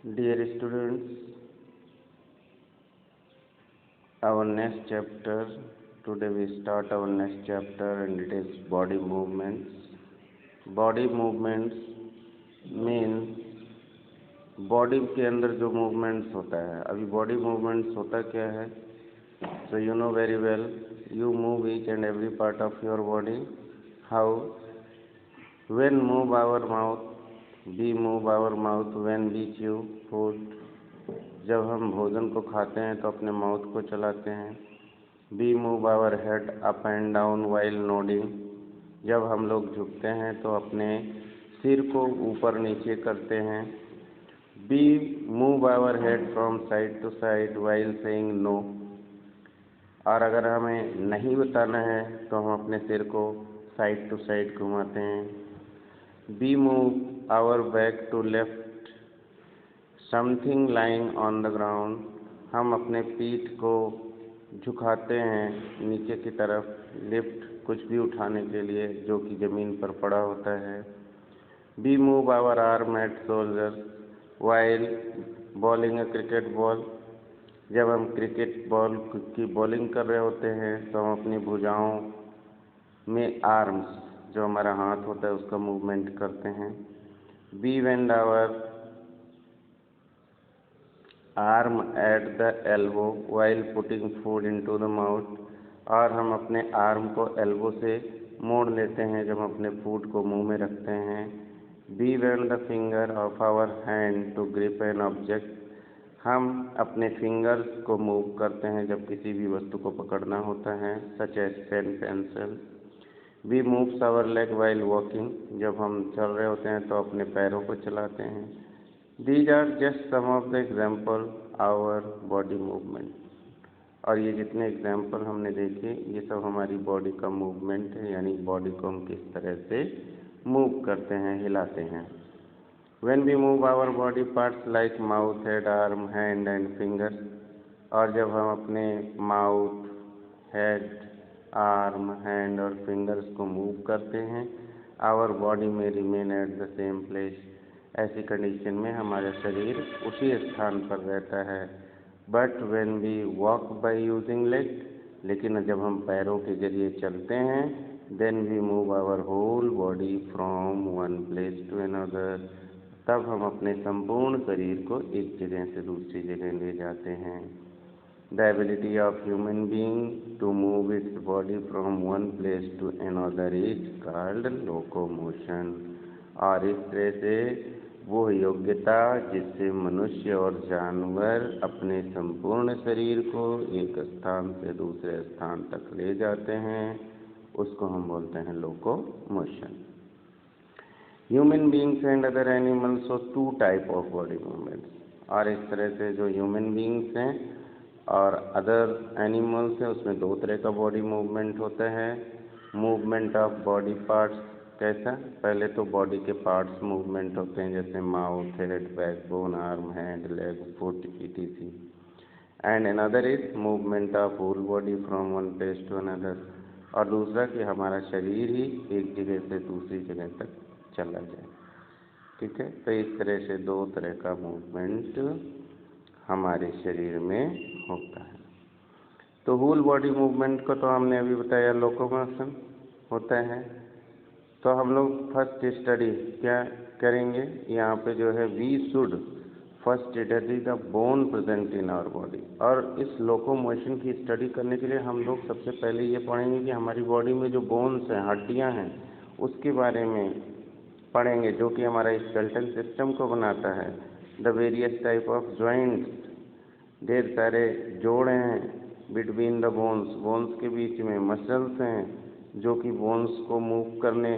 Dear students, our next chapter, today we start our next chapter and it is body movements. Body movements means body के अंदर जो movements होता है. अभी body movements होता क्या है? So you know very well, you move each and every part of your body. How? When move our mouth, we move our mouth when we chew food. जब हम भोजन को खाते हैं तो अपने माउथ को चलाते हैं. We move our head up and down while nodding. जब हम लोग झुकते हैं तो अपने सिर को ऊपर नीचे करते हैं. We move our head from side to side while saying no. और अगर हमें नहीं बताना है तो हम अपने सिर को साइड टू साइड घुमाते हैं. We move our back to left something lying on the ground. हम अपने पीठ को झुकाते हैं नीचे की तरफ, लिफ्ट कुछ भी उठाने के लिए जो कि ज़मीन पर पड़ा होता है. We move our arm at shoulder while bowling a cricket ball. जब हम क्रिकेट बॉल की बॉलिंग कर रहे होते हैं तो हम अपनी भुजाओं में आर्म्स, जो हमारा हाथ होता है, उसका मूवमेंट करते हैं. We bend our arm at the elbow while putting food into the mouth. और हम अपने आर्म को एल्बो से मोड़ लेते हैं जब हम अपने फूड को मुंह में रखते हैं. We bend the finger of our hand to grip an object. हम अपने फिंगर्स को मूव करते हैं जब किसी भी वस्तु को पकड़ना होता है, such as pen, pencil. We move our leg while walking. जब हम चल रहे होते हैं तो अपने पैरों को चलाते हैं. These are just some of the example our body movement. और ये जितने एग्जाम्पल हमने देखे ये सब हमारी बॉडी का मूवमेंट है, यानी बॉडी को हम किस तरह से मूव करते हैं, हिलाते हैं. When we move our body parts like mouth, head, arm, hand and fingers. और जब हम अपने माउथ, हेड, आर्म, हैंड और फिंगर्स को मूव करते हैं, आवर बॉडी में remain at the same place. ऐसी कंडीशन में हमारा शरीर उसी स्थान पर रहता है. But when we walk by using leg, लेकिन जब हम पैरों के जरिए चलते हैं, then we move our whole body from one place to another. तब हम अपने संपूर्ण शरीर को एक जगह से दूसरी जगह ले जाते हैं. The ability of human being to move its body from one place to another is called locomotion. और इस तरह से वो योग्यता जिससे मनुष्य और जानवर अपने संपूर्ण शरीर को एक स्थान से दूसरे स्थान तक ले जाते हैं, उसको हम बोलते हैं locomotion. Human beings and other animals show two type of body movements. और इस तरह से जो ह्यूमन बीइंग्स हैं और अदर एनिमल्स हैं उसमें दो तरह का बॉडी मूवमेंट होता है. Movement of body parts. कैसा? पहले तो बॉडी के पार्ट्स मूवमेंट होते हैं जैसे mouth, head, backbone, arm, hand, leg, foot etc. And another is movement of whole body from one place to another. और दूसरा कि हमारा शरीर ही एक जगह से दूसरी जगह तक चला जाए. ठीक है, तो इस तरह से दो तरह का मूवमेंट हमारे शरीर में होता है. तो होल बॉडी मूवमेंट को तो हमने अभी बताया लोकोमोशन होता है. तो हम लोग फर्स्ट स्टडी क्या करेंगे यहाँ पे जो है, we should first study the bone present in our body. और इस लोकोमोशन की स्टडी करने के लिए हम लोग सबसे पहले ये पढ़ेंगे कि हमारी बॉडी में जो बोन्स हैं, हड्डियाँ हैं, उसके बारे में पढ़ेंगे जो कि हमारा स्केलेटल सिस्टम को बनाता है. The various type of joints, ढेर सारे जोड़ हैं बिटवीन द बोन्स, बोन्स के बीच में मसल्स हैं जो कि बोन्स को मूव करने,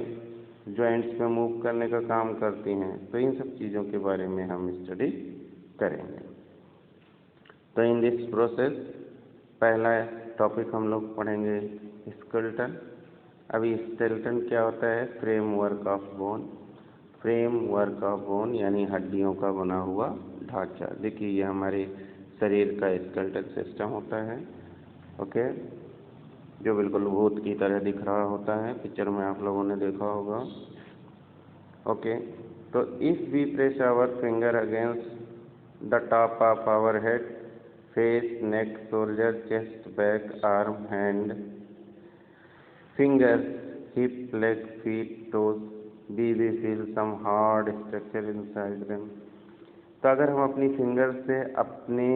जॉइंट्स पे मूव करने का काम करती हैं. तो इन सब चीज़ों के बारे में हम स्टडी करेंगे. तो इन दिस प्रोसेस पहला टॉपिक हम लोग पढ़ेंगे स्केलेटन. अभी स्केलेटन क्या होता है? Framework of bone. Framework of bone यानी हड्डियों का बना हुआ ढांचा. देखिए ये हमारे शरीर का स्केलेटल सिस्टम होता है. ओके, जो बिल्कुल भूत की तरह दिख रहा होता है, पिक्चर में आप लोगों ने देखा होगा. ओके, तो if we press our finger against the top of our head, face, neck, shoulder, chest, back, arm, hand, fingers, hip, leg, feet, toes, we feel some hard structure inside them. तो अगर हम अपनी finger से अपने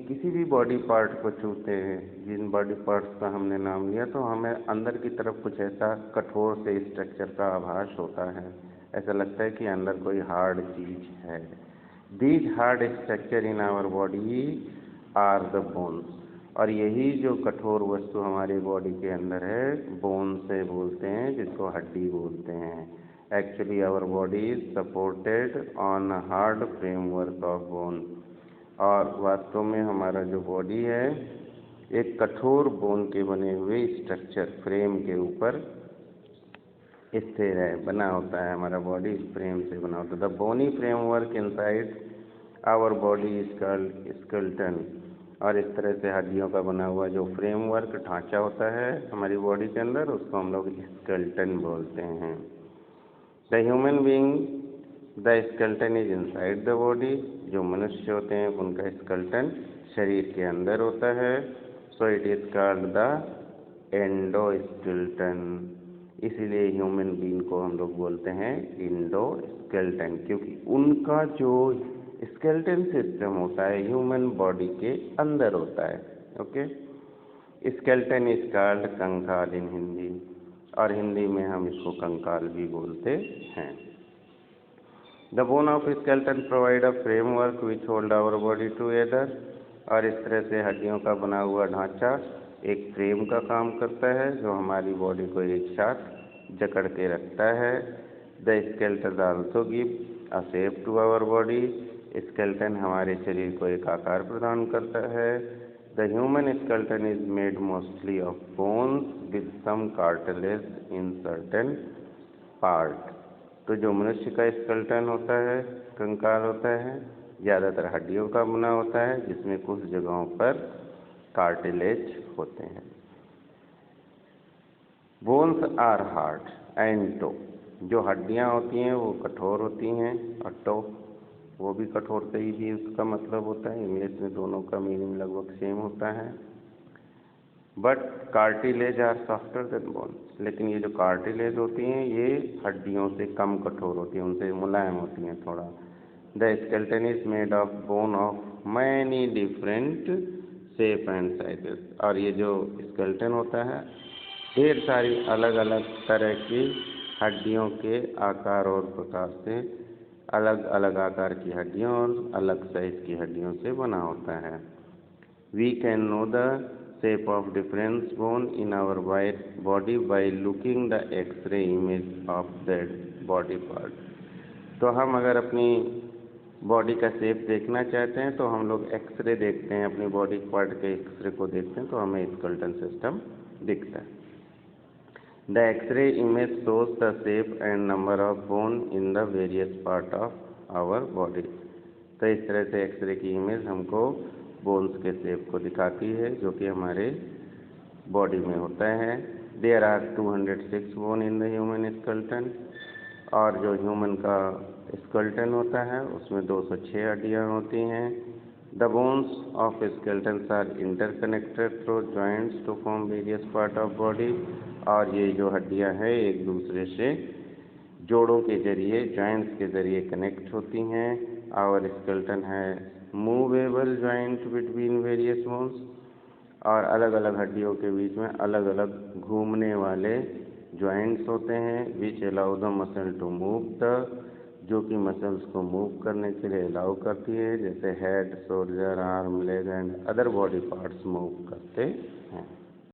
किसी भी body part को छूते हैं, जिन बॉडी पार्ट्स का हमने नाम लिया, तो हमें अंदर की तरफ कुछ ऐसा कठोर से स्ट्रक्चर का आभास होता है, ऐसा लगता है कि अंदर कोई हार्ड चीज है। These hard structure in our body are the bones, और यही जो कठोर वस्तु हमारी बॉडी के अंदर है, बोन से बोलते हैं, जिसको हड्डी बोलते हैं। Actually our body is supported on a hard framework of bone, और वास्तव में हमारा जो बॉडी है एक कठोर बोन के बने हुए स्ट्रक्चर फ्रेम के ऊपर स्थिर है, बना होता है। हमारा बॉडी इस फ्रेम से बना होता है। The bony framework inside our body is called skeleton, और इस तरह से हड्डियों का बना हुआ जो फ्रेमवर्क ढांचा होता है हमारी बॉडी के अंदर, उसको हम लोग स्केलेटन बोलते हैं। The human being, the skeleton is inside the body, जो मनुष्य होते हैं उनका स्केलेटन शरीर के अंदर होता है। So it is called the endoskeleton, इसीलिए ह्यूमन बीइंग को हम लोग बोलते हैं इंडोस्केलेटन, क्योंकि उनका जो स्केलेटन सिस्टम होता है ह्यूमन बॉडी के अंदर होता है। ओके, स्केलेटन इज कॉल्ड कंकाल इन हिंदी, और हिंदी में हम इसको कंकाल भी बोलते हैं। The bone of skeleton provide a framework which hold our body together, और इस तरह से हड्डियों का बना हुआ ढांचा एक फ्रेम का काम करता है जो हमारी बॉडी को एक साथ जकड़ के रखता है। The skeleton also give a shape to our body, skeleton हमारे शरीर को एक आकार प्रदान करता है। The human skeleton is made mostly of bones with some cartilage in certain part, तो जो मनुष्य का स्केलेटन होता है, कंकाल होता है, ज़्यादातर हड्डियों का बना होता है, जिसमें कुछ जगहों पर कार्टिलेज होते हैं। Bones are hard and tough, जो हड्डियां होती हैं वो कठोर होती हैं, और टो वो भी कठोर से ही उसका मतलब होता है। इंग्लिश में दोनों का मीनिंग लगभग सेम होता है। But cartilage are softer than bones, लेकिन ये जो कार्टिलेज होती हैं ये हड्डियों से कम कठोर होती हैं, उनसे मुलायम होती हैं थोड़ा। The skeleton is made of bone of many different shape and sizes, और ये जो स्केलेटन होता है ढेर सारी अलग अलग तरह की हड्डियों के आकार और प्रकार से, अलग अलग आकार की हड्डियों और अलग साइज की हड्डियों से बना होता है। We can know the shape of difference bone in our body by looking the X-ray image of that body part, तो हम अगर अपनी बॉडी का शेप देखना चाहते हैं तो हम लोग एक्सरे देखते हैं, अपनी बॉडी पार्ट के एक्सरे को देखते हैं तो हमें स्केलेटन सिस्टम दिखता है। The X-ray image shows the shape and number of bone in the various part of our body, तो इस तरह से एक्सरे की इमेज हमको बोन्स के शेप को दिखाती है जो कि हमारे बॉडी में होता है। There are 206 bone in the human skeleton, और जो ह्यूमन का स्केलेटन होता है उसमें 206 हड्डियाँ होती हैं। The bones of skeleton are interconnected through joints to form various part of body, और ये जो हड्डियाँ हैं एक दूसरे से जोड़ों के जरिए, जॉइंट्स के जरिए कनेक्ट होती हैं। आवर स्केलेटन है movable joint between various bones, और अलग अलग हड्डियों के बीच में अलग अलग घूमने वाले जॉइंट्स होते हैं। Which allow the muscle to move the, जो कि मसल्स को मूव करने के लिए अलाउ करती है, जैसे head, shoulder, arm, leg and other body parts move करते हैं।